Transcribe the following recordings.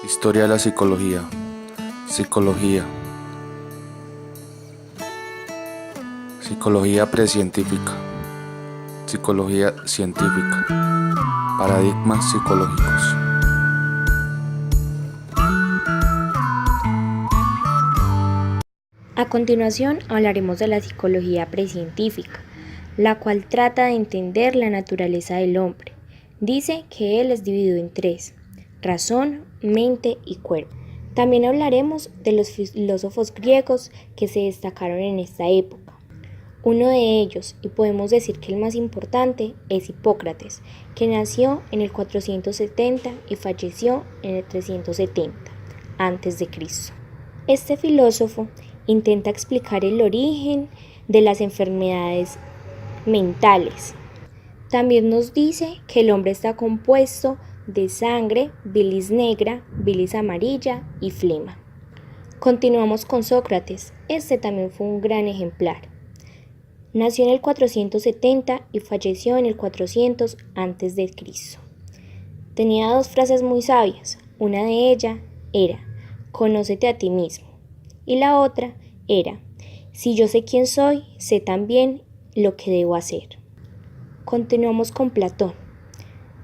Historia de la psicología. Psicología. Psicología precientífica. Psicología científica. Paradigmas psicológicos. A continuación hablaremos de la psicología precientífica, la cual trata de entender la naturaleza del hombre. Dice que él es dividido en tres: razón, mente y cuerpo. También hablaremos de los filósofos griegos que se destacaron en esta época. Uno de ellos, y podemos decir que el más importante, es Hipócrates, que nació en el 470 y falleció en el 370 a.C. Este filósofo intenta explicar el origen de las enfermedades mentales. También nos dice que el hombre está compuesto de sangre, bilis negra, bilis amarilla y flema. Continuamos con Sócrates. Este también fue un gran ejemplar. Nació en el 470 y falleció en el 400 a.C. Tenía dos frases muy sabias. Una de ellas era: conócete a ti mismo. Y la otra era: si yo sé quién soy, sé también lo que debo hacer. Continuamos con Platón.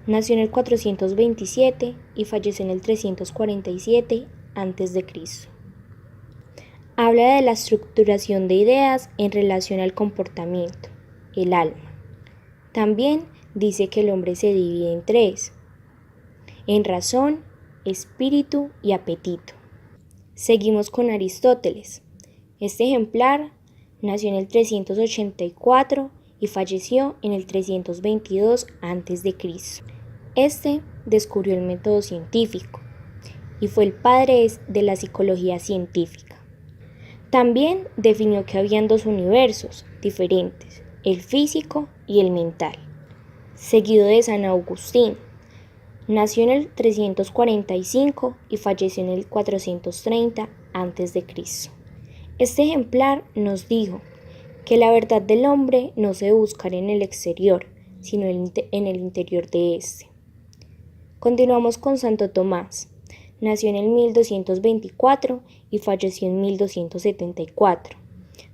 Nació en el 427 y falleció en el 347 a.C. Habla de la estructuración de ideas en relación al comportamiento, el alma. También dice que el hombre se divide en tres: en razón, espíritu y apetito. Seguimos con Aristóteles. Este ejemplar nació en el 384 y falleció en el 322 a.C. Este descubrió el método científico y fue el padre de la psicología científica. También definió que habían dos universos diferentes, el físico y el mental. Seguido de San Agustín. Nació en el 345 y falleció en el 430 a.C. Este ejemplar nos dijo que la verdad del hombre no se busca en el exterior, sino en el interior de éste. Continuamos con Santo Tomás. Nació en el 1224 y falleció en 1274.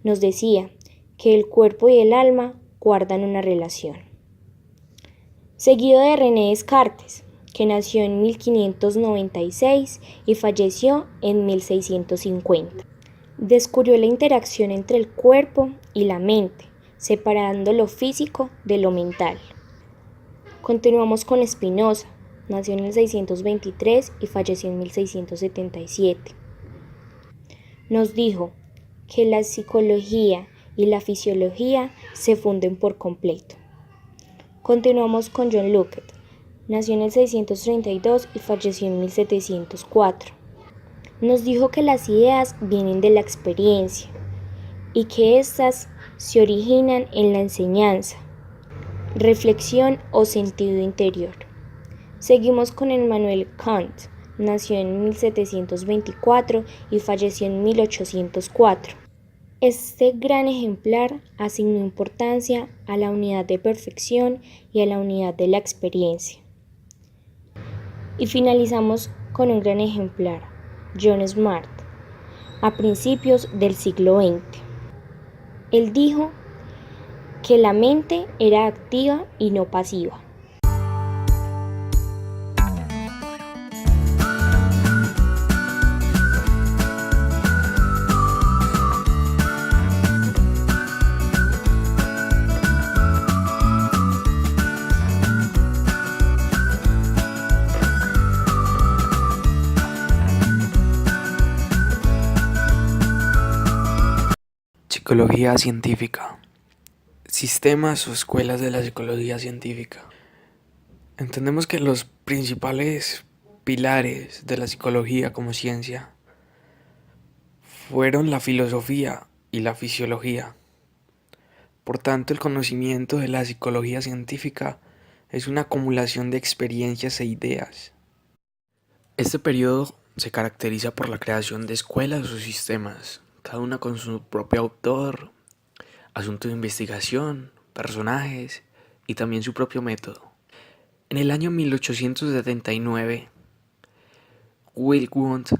Nos decía que el cuerpo y el alma guardan una relación. Seguido de René Descartes, que nació en 1596 y falleció en 1650. Descubrió la interacción entre el cuerpo y la mente, separando lo físico de lo mental. Continuamos con Spinoza. Nació en el 623 y falleció en 1677. Nos dijo que la psicología y la fisiología se funden por completo. Continuamos con John Locke. Nació en el 632 y falleció en 1704. Nos dijo que las ideas vienen de la experiencia y que éstas se originan en la enseñanza, reflexión o sentido interior. Seguimos con Immanuel Kant. Nació en 1724 y falleció en 1804. Este gran ejemplar asignó importancia a la unidad de perfección y a la unidad de la experiencia. Y finalizamos con un gran ejemplar, John Smart, a principios del siglo XX. Él dijo que la mente era activa y no pasiva. Psicología científica. Sistemas o escuelas de la psicología científica. Entendemos que los principales pilares de la psicología como ciencia fueron la filosofía y la fisiología. Por tanto, el conocimiento de la psicología científica es una acumulación de experiencias e ideas. Este periodo se caracteriza por la creación de escuelas o sistemas, cada una con su propio autor, asunto de investigación, personajes y también su propio método. En el año 1879, Wilhelm Wundt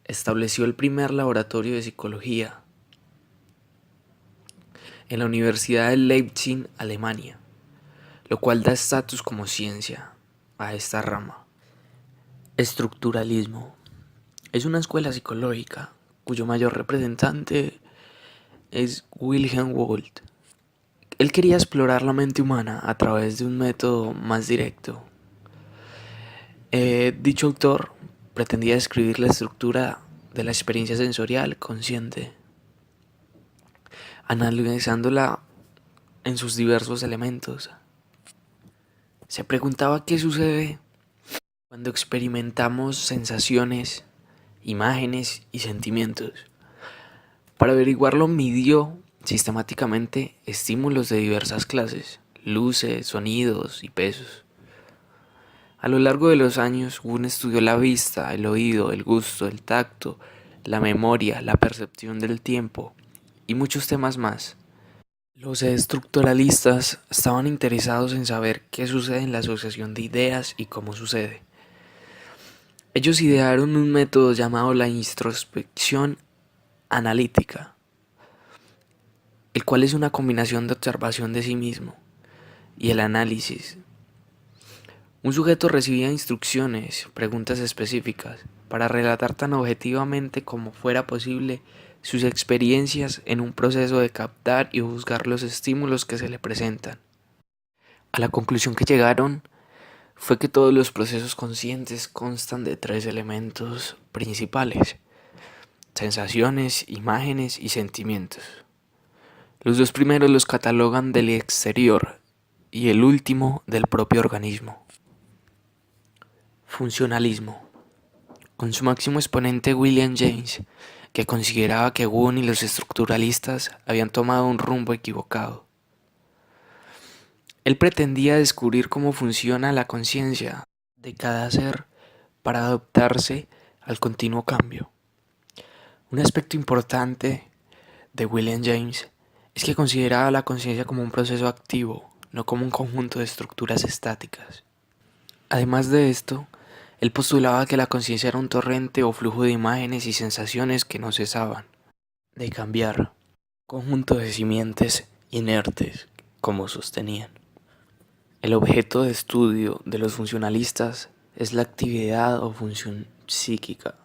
estableció el primer laboratorio de psicología en la Universidad de Leipzig, Alemania, lo cual da estatus como ciencia a esta rama. Estructuralismo es una escuela psicológica cuyo mayor representante es Wilhelm Wundt. Él quería explorar la mente humana a través de un método más directo. Dicho autor pretendía describir la estructura de la experiencia sensorial consciente, analizándola en sus diversos elementos. Se preguntaba qué sucede cuando experimentamos sensaciones, imágenes y sentimientos. Para averiguarlo midió sistemáticamente estímulos de diversas clases, luces, sonidos y pesos. A lo largo de los años, Wundt estudió la vista, el oído, el gusto, el tacto, la memoria, la percepción del tiempo y muchos temas más. Los estructuralistas estaban interesados en saber qué sucede en la asociación de ideas y cómo sucede. Ellos idearon un método llamado la introspección analítica, el cual es una combinación de observación de sí mismo y el análisis. Un sujeto recibía instrucciones, preguntas específicas, para relatar tan objetivamente como fuera posible sus experiencias en un proceso de captar y juzgar los estímulos que se le presentan. A la conclusión que llegaron fue que todos los procesos conscientes constan de 3 elementos principales: sensaciones, imágenes y sentimientos. Los 2 primeros los catalogan del exterior y el último del propio organismo. Funcionalismo. Con su máximo exponente William James, que consideraba que Wundt y los estructuralistas habían tomado un rumbo equivocado. Él pretendía descubrir cómo funciona la conciencia de cada ser para adaptarse al continuo cambio. Un aspecto importante de William James es que consideraba la conciencia como un proceso activo, no como un conjunto de estructuras estáticas. Además de esto, él postulaba que la conciencia era un torrente o flujo de imágenes y sensaciones que no cesaban de cambiar, conjunto de simientes inertes, como sostenían. El objeto de estudio de los funcionalistas es la actividad o función psíquica.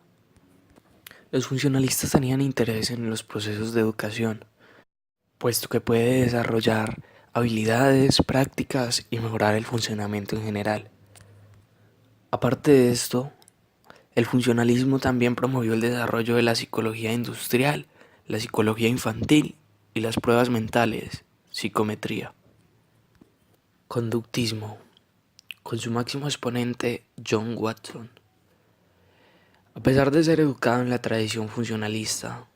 Los funcionalistas tenían interés en los procesos de educación, puesto que puede desarrollar habilidades, prácticas y mejorar el funcionamiento en general. Aparte de esto, el funcionalismo también promovió el desarrollo de la psicología industrial, la psicología infantil y las pruebas mentales, psicometría. Conductismo, con su máximo exponente John Watson. A pesar de ser educado en la tradición funcionalista,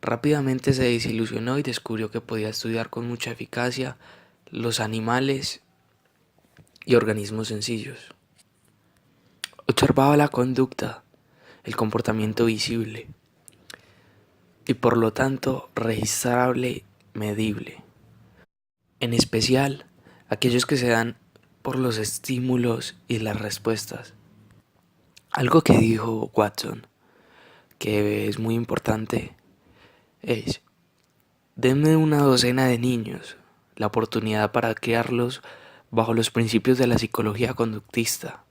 rápidamente se desilusionó y descubrió que podía estudiar con mucha eficacia los animales y organismos sencillos. Observaba la conducta, el comportamiento visible y por lo tanto registrable, medible. En especial, aquellos que se dan por los estímulos y las respuestas. Algo que dijo Watson, que es muy importante, es: denme una docena de niños, la oportunidad para criarlos bajo los principios de la psicología conductista,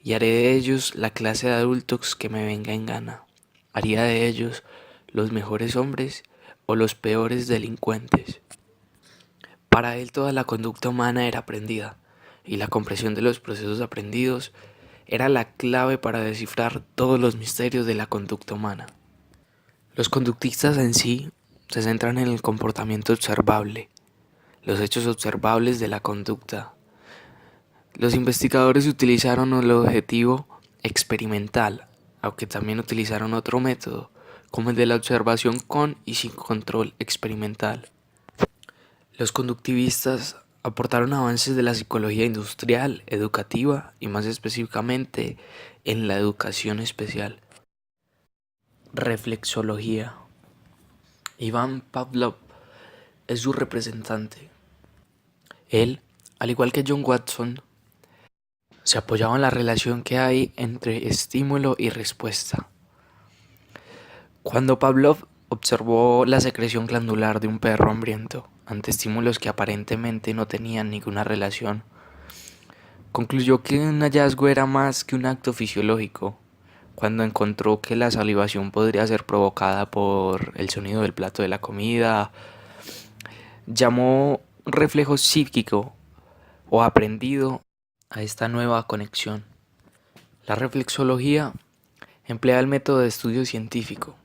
y haré de ellos la clase de adultos que me venga en gana. Haría de ellos los mejores hombres o los peores delincuentes. Para él toda la conducta humana era aprendida, y la comprensión de los procesos aprendidos era la clave para descifrar todos los misterios de la conducta humana. Los conductistas en sí se centran en el comportamiento observable, los hechos observables de la conducta. Los investigadores utilizaron el objetivo experimental, aunque también utilizaron otro método, como el de la observación con y sin control experimental. Los conductivistas aportaron avances de la psicología industrial, educativa y más específicamente en la educación especial. Reflexología. Ivan Pavlov es su representante. Él, al igual que John Watson, Se apoyaba en la relación que hay entre estímulo y respuesta. Cuando Pavlov observó la secreción glandular de un perro hambriento ante estímulos que aparentemente no tenían ninguna relación, concluyó que un hallazgo era más que un acto fisiológico, cuando encontró que la salivación podría ser provocada por el sonido del plato de la comida. Llamó reflejo psíquico o aprendido a esta nueva conexión. La reflexología emplea el método de estudio científico.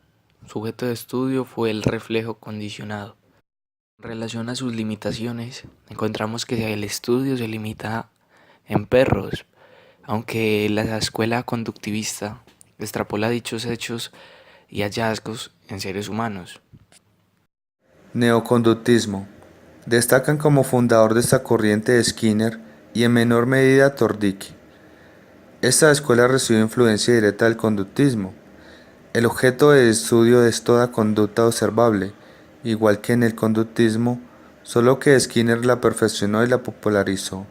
Su objeto de estudio fue el reflejo condicionado. En relación a sus limitaciones, encontramos que el estudio se limita en perros, aunque la escuela conductivista extrapola dichos hechos y hallazgos en seres humanos. Neoconductismo. Destacan como fundador de esta corriente Skinner y en menor medida Tordicky. Esta escuela recibió influencia directa del conductismo. El objeto de estudio es toda conducta observable, igual que en el conductismo, solo que Skinner la perfeccionó y la popularizó.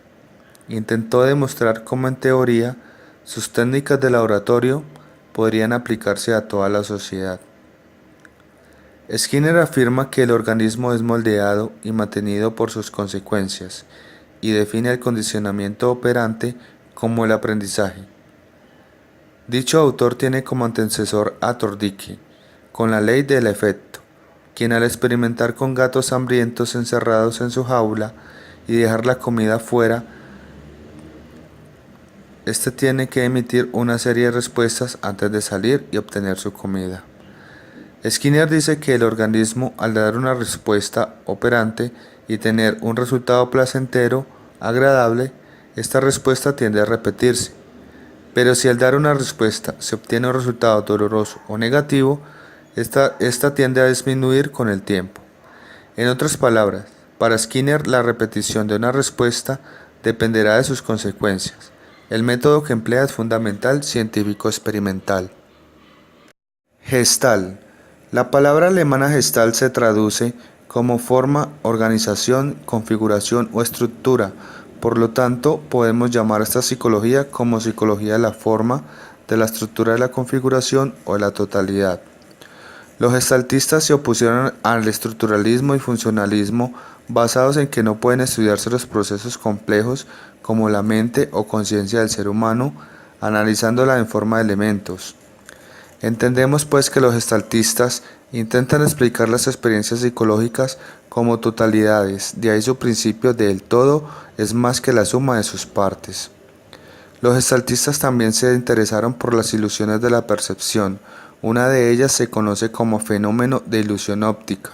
Intentó demostrar cómo en teoría sus técnicas de laboratorio podrían aplicarse a toda la sociedad. Skinner afirma que el organismo es moldeado y mantenido por sus consecuencias y define el condicionamiento operante como el aprendizaje. Dicho autor tiene como antecesor a Tordicky, con la ley del efecto, quien al experimentar con gatos hambrientos encerrados en su jaula y dejar la comida fuera, este tiene que emitir una serie de respuestas antes de salir y obtener su comida. Skinner dice que el organismo, al dar una respuesta operante y tener un resultado placentero, agradable, esta respuesta tiende a repetirse. Pero si al dar una respuesta se obtiene un resultado doloroso o negativo, esta tiende a disminuir con el tiempo. En otras palabras, para Skinner la repetición de una respuesta dependerá de sus consecuencias. El método que emplea es fundamental científico experimental. Gestalt. La palabra alemana Gestalt se traduce como forma, organización, configuración o estructura. Por lo tanto, podemos llamar a esta psicología como psicología de la forma, de la estructura de la configuración o de la totalidad. Los gestaltistas se opusieron al estructuralismo y funcionalismo basados en que no pueden estudiarse los procesos complejos como la mente o conciencia del ser humano, analizándola en forma de elementos. Entendemos pues que los gestaltistas intentan explicar las experiencias psicológicas como totalidades, de ahí su principio de el todo es más que la suma de sus partes. Los gestaltistas también se interesaron por las ilusiones de la percepción, una de ellas se conoce como fenómeno de ilusión óptica.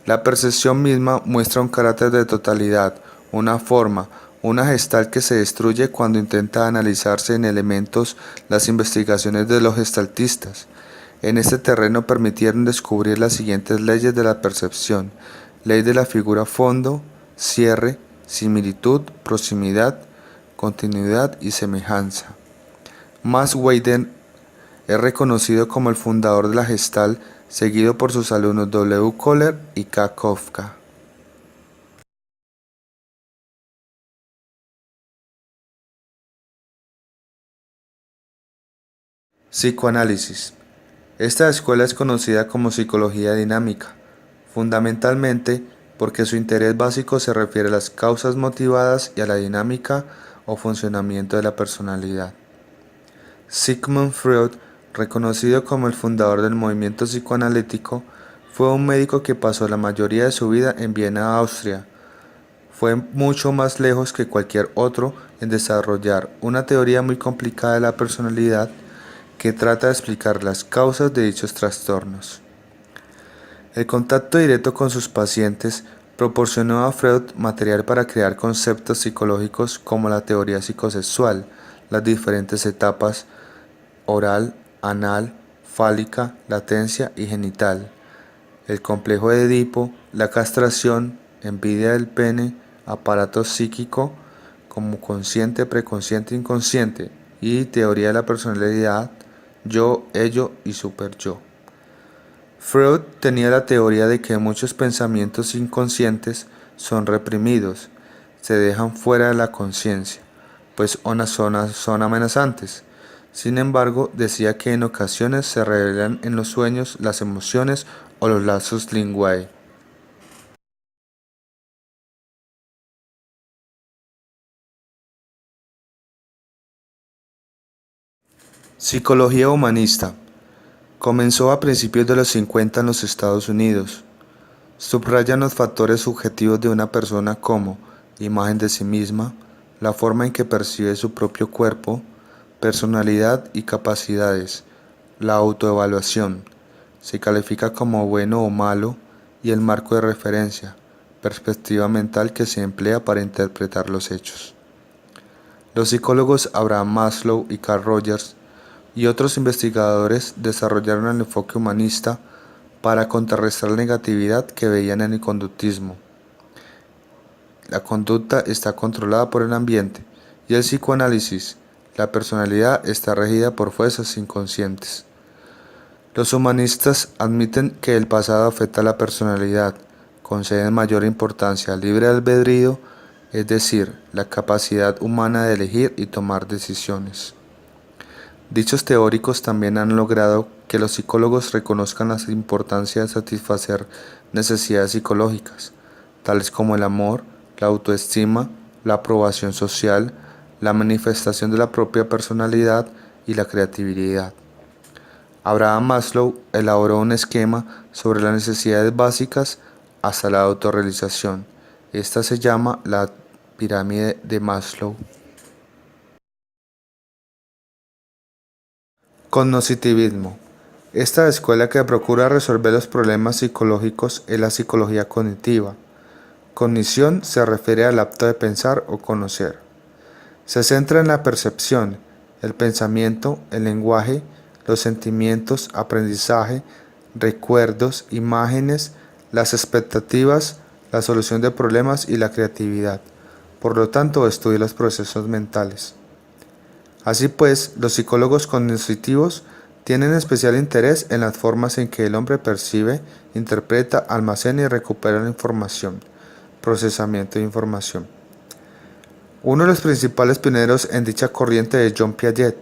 La percepción misma muestra un carácter de totalidad, una forma, una gestalt que se destruye cuando intenta analizarse en elementos las investigaciones de los gestaltistas. En este terreno permitieron descubrir las siguientes leyes de la percepción: ley de la figura fondo, cierre, similitud, proximidad, continuidad y semejanza. Max Weber es reconocido como el fundador de la Gestalt, seguido por sus alumnos W. Kohler y K. Kafka. Psicoanálisis. Esta escuela es conocida como psicología dinámica, fundamentalmente porque su interés básico se refiere a las causas motivadas y a la dinámica o funcionamiento de la personalidad. Sigmund Freud, reconocido como el fundador del movimiento psicoanalítico, fue un médico que pasó la mayoría de su vida en Viena, Austria. Fue mucho más lejos que cualquier otro en desarrollar una teoría muy complicada de la personalidad que trata de explicar las causas de dichos trastornos. El contacto directo con sus pacientes proporcionó a Freud material para crear conceptos psicológicos como la teoría psicosexual, las diferentes etapas oral, anal, fálica, latencia y genital, el complejo de Edipo, la castración, envidia del pene, aparato psíquico como consciente, preconsciente, inconsciente y teoría de la personalidad, yo, ello y superyo. Freud tenía la teoría de que muchos pensamientos inconscientes son reprimidos, se dejan fuera de la conciencia. pues unas zonas son amenazantes. Sin embargo, decía que en ocasiones se revelan en los sueños las emociones o los lazos linguae. Psicología humanista. Comenzó a principios de los 50 en los Estados Unidos. Subrayan los factores subjetivos de una persona como imagen de sí misma, la forma en que percibe su propio cuerpo, personalidad y capacidades, la autoevaluación, se califica como bueno o malo y el marco de referencia, perspectiva mental que se emplea para interpretar los hechos. Los psicólogos Abraham Maslow y Carl Rogers y otros investigadores desarrollaron el enfoque humanista para contrarrestar la negatividad que veían en el conductismo. La conducta está controlada por el ambiente y el psicoanálisis, la personalidad está regida por fuerzas inconscientes. Los humanistas admiten que el pasado afecta a la personalidad, conceden mayor importancia al libre albedrío, es decir, la capacidad humana de elegir y tomar decisiones. Dichos teóricos también han logrado que los psicólogos reconozcan la importancia de satisfacer necesidades psicológicas, tales como el amor, la autoestima, la aprobación social, la manifestación de la propia personalidad y la creatividad. Abraham Maslow elaboró un esquema sobre las necesidades básicas hasta la autorrealización. Esta se llama la pirámide de Maslow. Cognoscitivismo. Esta escuela que procura resolver los problemas psicológicos es la psicología cognitiva. Cognición se refiere al acto de pensar o conocer. Se centra en la percepción, el pensamiento, el lenguaje, los sentimientos, aprendizaje, recuerdos, imágenes, las expectativas, la solución de problemas y la creatividad. Por lo tanto, estudia los procesos mentales. Así pues, los psicólogos cognitivos tienen especial interés en las formas en que el hombre percibe, interpreta, almacena y recupera la información, procesamiento de información. Uno de los principales pioneros en dicha corriente es Jean Piaget,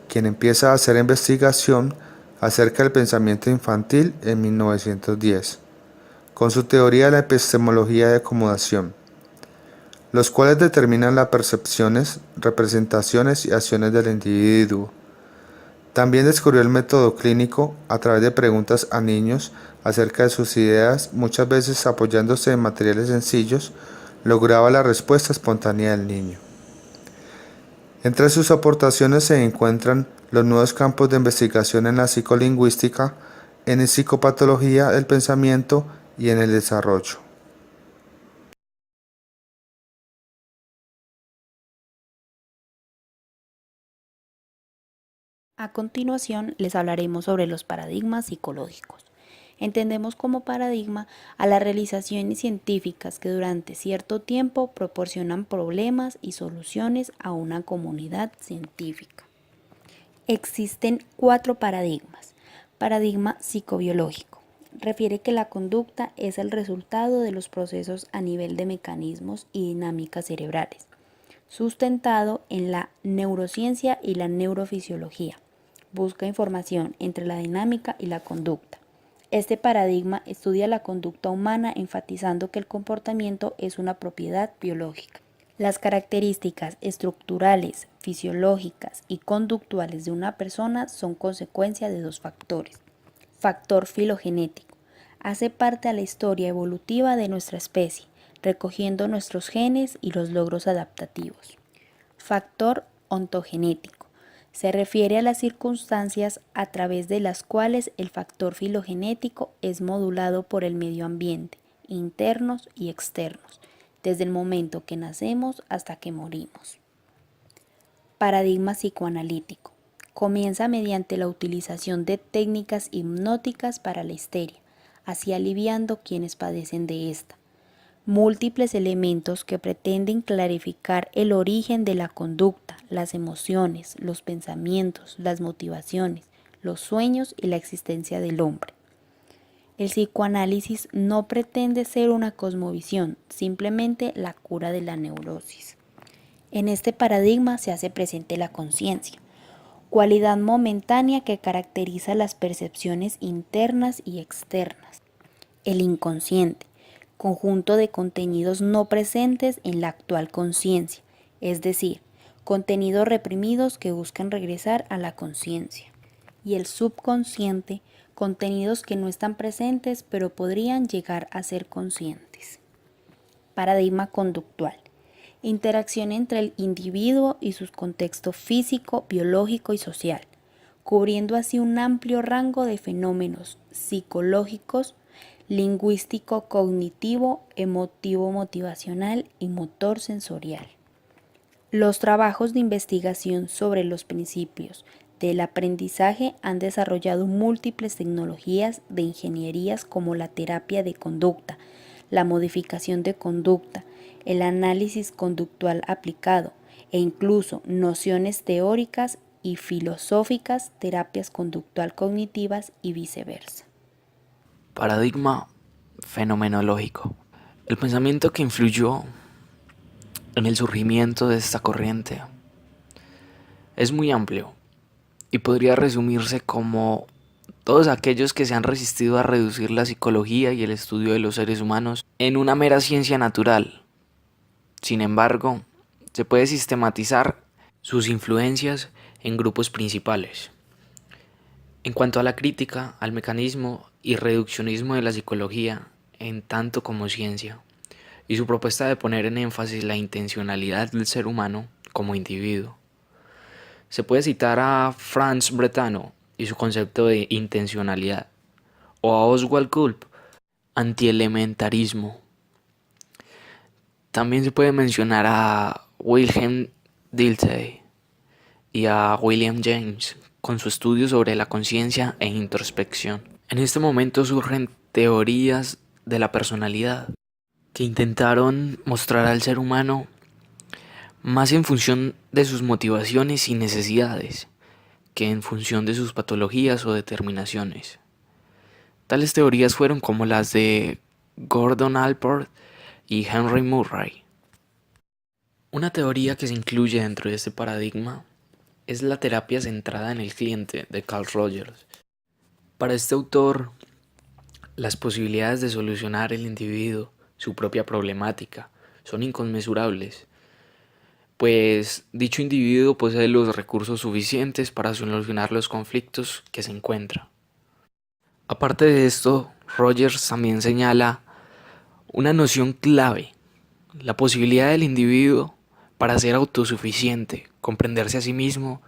quien empieza a hacer investigación acerca del pensamiento infantil en 1910, con su teoría de la epistemología de acomodación, los cuales determinan las percepciones, representaciones y acciones del individuo. También descubrió el método clínico a través de preguntas a niños acerca de sus ideas, muchas veces apoyándose en materiales sencillos, lograba la respuesta espontánea del niño. Entre sus aportaciones se encuentran los nuevos campos de investigación en la psicolingüística, en la psicopatología del pensamiento y en el desarrollo. A continuación, les hablaremos sobre los paradigmas psicológicos. Entendemos como paradigma a las realizaciones científicas que durante cierto tiempo proporcionan problemas y soluciones a una comunidad científica. Existen 4 paradigmas. Paradigma psicobiológico. Refiere que la conducta es el resultado de los procesos a nivel de mecanismos y dinámicas cerebrales, sustentado en la neurociencia y la neurofisiología. Busca información entre la dinámica y la conducta. Este paradigma estudia la conducta humana enfatizando que el comportamiento es una propiedad biológica. Las características estructurales, fisiológicas y conductuales de una persona son consecuencia de 2 factores. Factor filogenético. Hace parte de la historia evolutiva de nuestra especie, recogiendo nuestros genes y los logros adaptativos. Factor ontogenético. Se refiere a las circunstancias a través de las cuales el factor filogenético es modulado por el medio ambiente, internos y externos, desde el momento que nacemos hasta que morimos. Paradigma psicoanalítico. Comienza mediante la utilización de técnicas hipnóticas para la histeria, así aliviando quienes padecen de esta. Múltiples elementos que pretenden clarificar el origen de la conducta, las emociones, los pensamientos, las motivaciones, los sueños y la existencia del hombre. El psicoanálisis no pretende ser una cosmovisión, simplemente la cura de la neurosis. En este paradigma se hace presente la conciencia, cualidad momentánea que caracteriza las percepciones internas y externas. El inconsciente, conjunto de contenidos no presentes en la actual conciencia, es decir, contenidos reprimidos que buscan regresar a la conciencia. Y el subconsciente, contenidos que no están presentes pero podrían llegar a ser conscientes. Paradigma conductual. Interacción entre el individuo y su contexto físico, biológico y social, cubriendo así un amplio rango de fenómenos psicológicos, lingüístico, cognitivo, emotivo, motivacional y motor sensorial. Los trabajos de investigación sobre los principios del aprendizaje han desarrollado múltiples tecnologías de ingenierías como la terapia de conducta, la modificación de conducta, el análisis conductual aplicado e incluso nociones teóricas y filosóficas, terapias conductual cognitivas y viceversa. Paradigma fenomenológico. El pensamiento que influyó en el surgimiento de esta corriente es muy amplio y podría resumirse como todos aquellos que se han resistido a reducir la psicología y el estudio de los seres humanos en una mera ciencia natural. Sin embargo, se puede sistematizar sus influencias en grupos principales. En cuanto a la crítica al mecanismo y reduccionismo de la psicología en tanto como ciencia, y su propuesta de poner en énfasis la intencionalidad del ser humano como individuo. Se puede citar a Franz Brentano y su concepto de intencionalidad, o a Oswald Culp, antielementarismo. También se puede mencionar a Wilhelm Dilthey y a William James con su estudio sobre la conciencia e introspección. En este momento surgen teorías de la personalidad que intentaron mostrar al ser humano más en función de sus motivaciones y necesidades que en función de sus patologías o determinaciones. Tales teorías fueron como las de Gordon Allport y Henry Murray. Una teoría que se incluye dentro de este paradigma es la terapia centrada en el cliente de Carl Rogers. Para este autor, las posibilidades de solucionar el individuo su propia problemática son inconmensurables, pues dicho individuo posee los recursos suficientes para solucionar los conflictos que se encuentra. Aparte de esto, Rogers también señala una noción clave, la posibilidad del individuo para ser autosuficiente, comprenderse a sí mismo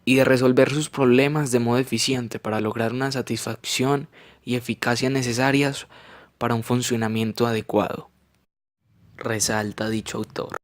y de resolver sus problemas de modo eficiente para lograr una satisfacción y eficacia necesarias para un funcionamiento adecuado, resalta dicho autor.